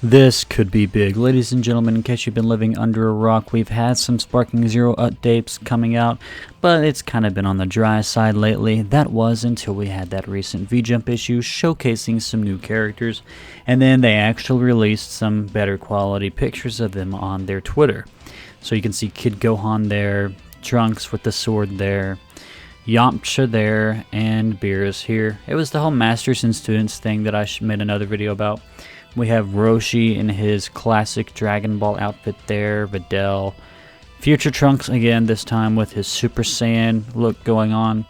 This could be big. Ladies and gentlemen, in case you've been living under a rock, we've had some Sparking Zero updates coming out, but it's kind of been on the dry side lately. That was until we had that recent V-Jump issue showcasing some new characters, and then they actually released some better quality pictures of them on their Twitter. So you can see Kid Gohan there, Trunks with the sword there, Yamcha there, and Beerus here. It was the whole Masters and Students thing that I made another video about. We have Roshi in his classic Dragon Ball outfit there, Videl, Future Trunks again, this time with his Super Saiyan look going on,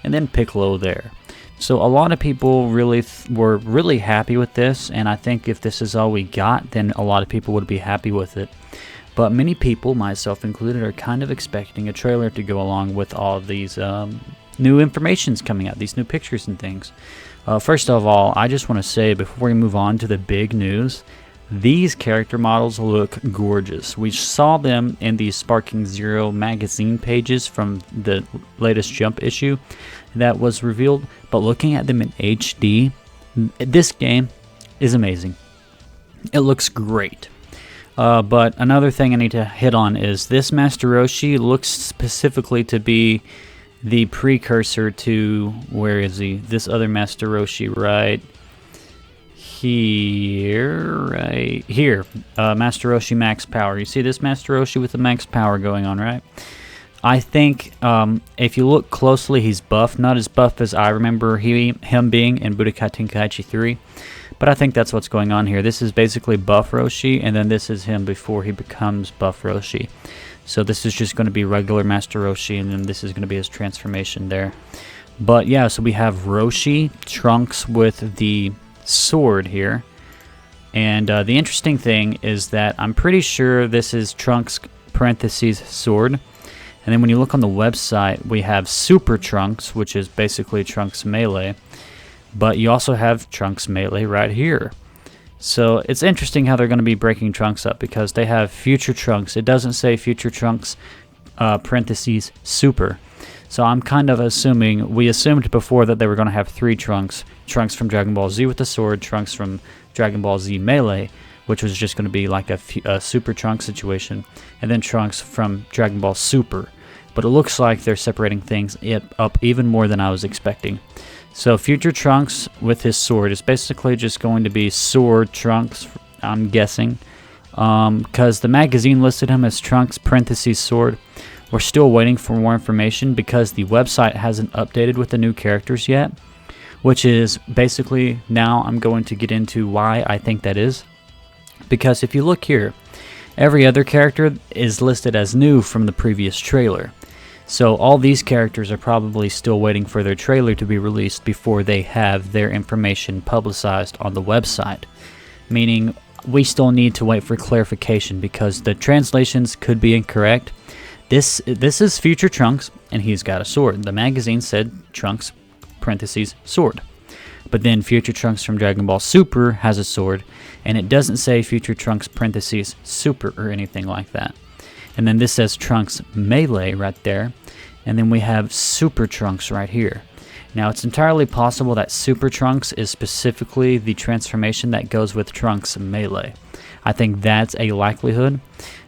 and then Piccolo there. So a lot of people were really happy with this, and I think if this is all we got, then a lot of people would be happy with it. But many people, myself included, are kind of expecting a trailer to go along with all of these new informations coming out, these new pictures and things. First of all, I just want to say, before we move on to the big news, these character models look gorgeous. We saw them in the Sparking Zero magazine pages from the latest Jump issue that was revealed, but looking at them in HD, this game is amazing. It looks great. But another thing I need to hit on is this Master Roshi looks specifically to be the precursor to, where is he? This other Master Roshi right here, Master Roshi Max Power. You see this Master Roshi with the Max Power going on, right? I think if you look closely, he's buff. Not as buff as I remember him being in Budokai Tenkaichi 3. But I think that's what's going on here. This is basically buff Roshi, and then this is him before he becomes buff Roshi. So this is just going to be regular Master Roshi, and then this is going to be his transformation there. But yeah, so we have Roshi, Trunks with the sword here. And the interesting thing is that I'm pretty sure this is Trunks parentheses sword. And then when you look on the website, we have Super Trunks, which is basically Trunks Melee. But you also have Trunks Melee right here. So it's interesting how they're going to be breaking Trunks up, because they have Future Trunks. It doesn't say Future Trunks parentheses Super. So I'm kind of assuming, we assumed before that they were going to have three Trunks. Trunks from Dragon Ball Z with the sword, Trunks from Dragon Ball Z Melee, which was just going to be like a Super Trunks situation, and then Trunks from Dragon Ball Super. But it looks like they're separating things up even more than I was expecting. So Future Trunks with his sword is basically just going to be Sword Trunks, I'm guessing. Because the magazine listed him as Trunks parentheses sword. We're still waiting for more information because the website hasn't updated with the new characters yet. Which is basically, now I'm going to get into why I think that is. Because if you look here, every other character is listed as new from the previous trailer. So all these characters are probably still waiting for their trailer to be released before they have their information publicized on the website. Meaning, we still need to wait for clarification because the translations could be incorrect. This is Future Trunks, and he's got a sword. The magazine said Trunks, parentheses, sword. But then Future Trunks from Dragon Ball Super has a sword, and it doesn't say Future Trunks, parentheses, Super or anything like that. And then this says Trunks Melee right there. And then we have Super Trunks right here. Now it's entirely possible that Super Trunks is specifically the transformation that goes with Trunks Melee. I think that's a likelihood.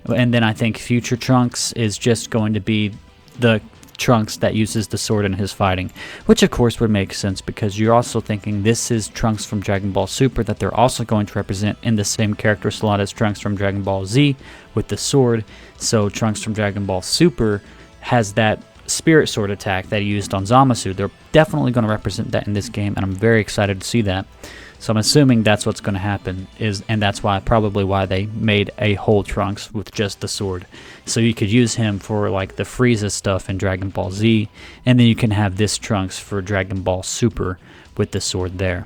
And then I think Future Trunks is just going to be the Trunks that uses the sword in his fighting, which of course would make sense because you're also thinking this is Trunks from Dragon Ball Super that they're also going to represent in the same character slot as Trunks from Dragon Ball Z with the sword. So Trunks from Dragon Ball Super has that spirit sword attack that he used on Zamasu. They're definitely going to represent that in this game, and I'm very excited to see that. So I'm assuming that's what's going to happen, and that's probably why they made a whole Trunks with just the sword. So you could use him for like the Frieza stuff in Dragon Ball Z, and then you can have this Trunks for Dragon Ball Super with the sword there.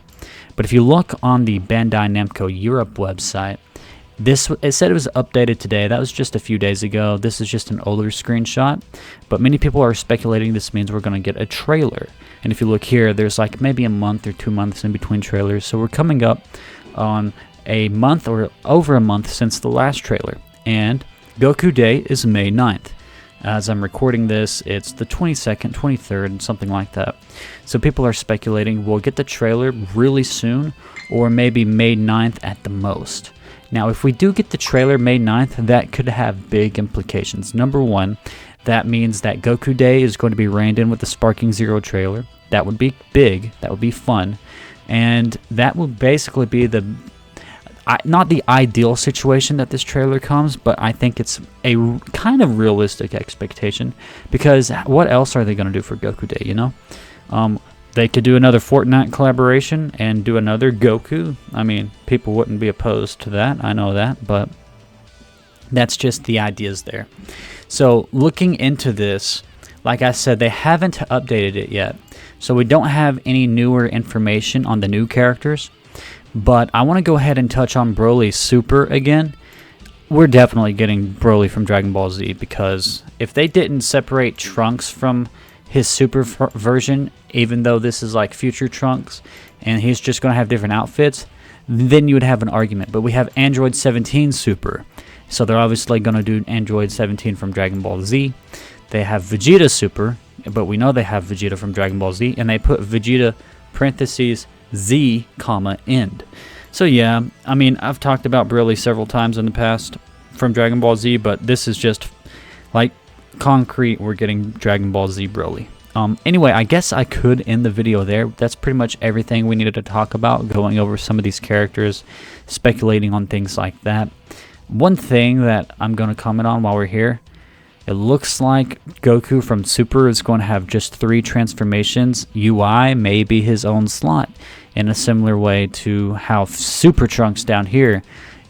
But if you look on the Bandai Namco Europe website, it said it was updated today. That was just a few days ago. This is just an older screenshot, but many people are speculating this means we're going to get a trailer. And if you look here, there's like maybe a month or 2 months in between trailers, so we're coming up on a month or over a month since the last trailer. And Goku Day is May 9th. As I'm recording this, it's the 22nd, 23rd, something like that. So people are speculating we'll get the trailer really soon, or maybe May 9th at the most. Now, if we do get the trailer May 9th, that could have big implications. Number one, that means that Goku Day is going to be reined in with the Sparking Zero trailer. That would be big. That would be fun. And that would basically be the... not the ideal situation that this trailer comes, but I think it's a kind of realistic expectation, because what else are they going to do for Goku Day, you know? They could do another Fortnite collaboration and do another Goku. I mean, people wouldn't be opposed to that, I know that, but that's just the ideas there. So looking into this, like I said, they haven't updated it yet, so we don't have any newer information on the new characters. But I want to go ahead and touch on Broly's Super again. We're definitely getting Broly from Dragon Ball Z, because if they didn't separate Trunks from his Super version, even though this is like future Trunks, and he's just going to have different outfits, then you would have an argument. But we have Android 17 Super, so they're obviously going to do Android 17 from Dragon Ball Z. They have Vegeta Super, but we know they have Vegeta from Dragon Ball Z, and they put Vegeta parentheses Z, end. So yeah, I mean, I've talked about Broly several times in the past from Dragon Ball Z, but this is just like concrete. We're getting Dragon Ball Z Broly. Anyway, I guess I could end the video there. That's pretty much everything we needed to talk about, going over some of these characters, speculating on things like that. One thing that I'm going to comment on while we're here, it looks like Goku from Super is going to have just 3 transformations. UI may be his own slot, in a similar way to how Super Trunks down here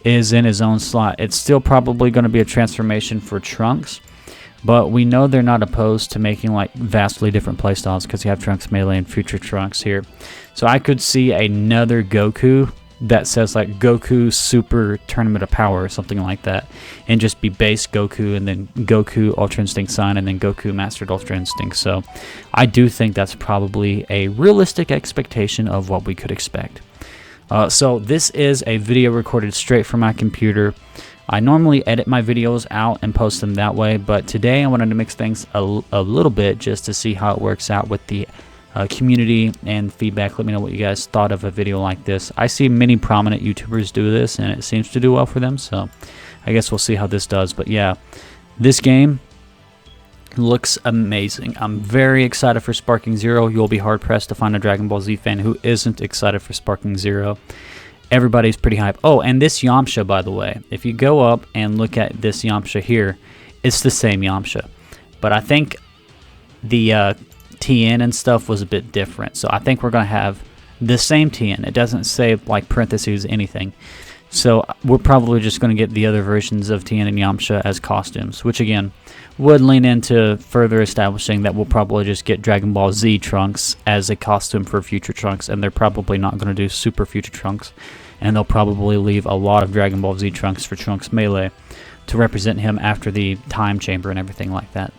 is in his own slot. It's still probably going to be a transformation for Trunks, but we know they're not opposed to making like vastly different playstyles, because you have Trunks Melee and Future Trunks here. So I could see another Goku that says like Goku Super Tournament of Power or something like that, and just be base Goku, and then Goku Ultra Instinct Sun, and then Goku Mastered Ultra Instinct. So I do think that's probably a realistic expectation of what we could expect. So this is a video recorded straight from my computer. I normally edit my videos out and post them that way, but today I wanted to mix things a little bit just to see how it works out with the community and feedback. Let me know what you guys thought of a video like this. I see many prominent YouTubers do this, and it seems to do well for them, so I guess we'll see how this does. But yeah, this game looks amazing. I'm very excited for Sparking Zero. You'll be hard-pressed to find a Dragon Ball Z fan who isn't excited for Sparking Zero. Everybody's pretty hyped. Oh, and this Yamcha, by the way, if you go up and look at this Yamcha here, it's the same Yamcha, but I think the TN and stuff was a bit different. So I think we're going to have the same TN. It doesn't say like parentheses anything. So we're probably just going to get the other versions of TN and Yamcha as costumes, which again would lean into further establishing that we'll probably just get Dragon Ball Z Trunks as a costume for Future Trunks, and they're probably not going to do Super Future Trunks, and they'll probably leave a lot of Dragon Ball Z Trunks for Trunks Melee to represent him after the time chamber and everything like that.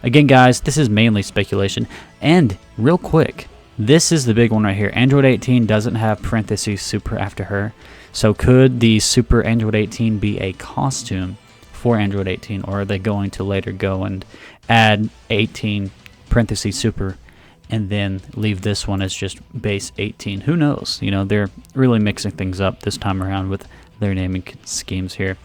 Again, guys, this is mainly speculation. And real quick, this is the big one right here. Android 18 doesn't have parentheses Super after her. So could the Super Android 18 be a costume for Android 18? Or are they going to later go and add 18 parentheses Super and then leave this one as just base 18? Who knows? You know, they're really mixing things up this time around with their naming schemes here.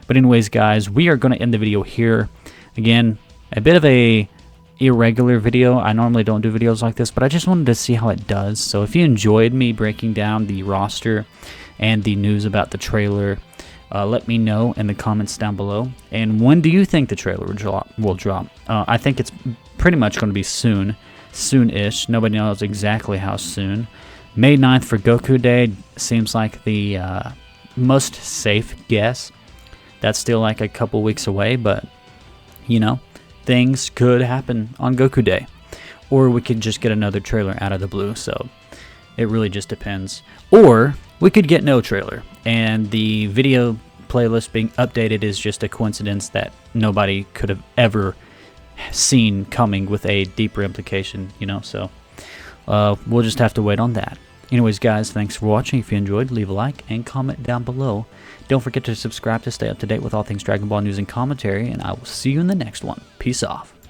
But anyways, guys, we are going to end the video here. Again, a bit of a irregular video. I normally don't do videos like this, but I just wanted to see how it does. So if you enjoyed me breaking down the roster and the news about the trailer, let me know in the comments down below. And when do you think the trailer will drop? I think it's pretty much going to be soon-ish. Nobody knows exactly how soon. May 9th for Goku Day seems like the most safe guess. That's still like a couple weeks away, but you know, things could happen on Goku Day, or we could just get another trailer out of the blue. So it really just depends. Or we could get no trailer, and the video playlist being updated is just a coincidence that nobody could have ever seen coming with a deeper implication, you know. So we'll just have to wait on that. Anyways, guys, thanks for watching. If you enjoyed, leave a like and comment down below. Don't forget to subscribe to stay up to date with all things Dragon Ball news and commentary, and I will see you in the next one. Peace off.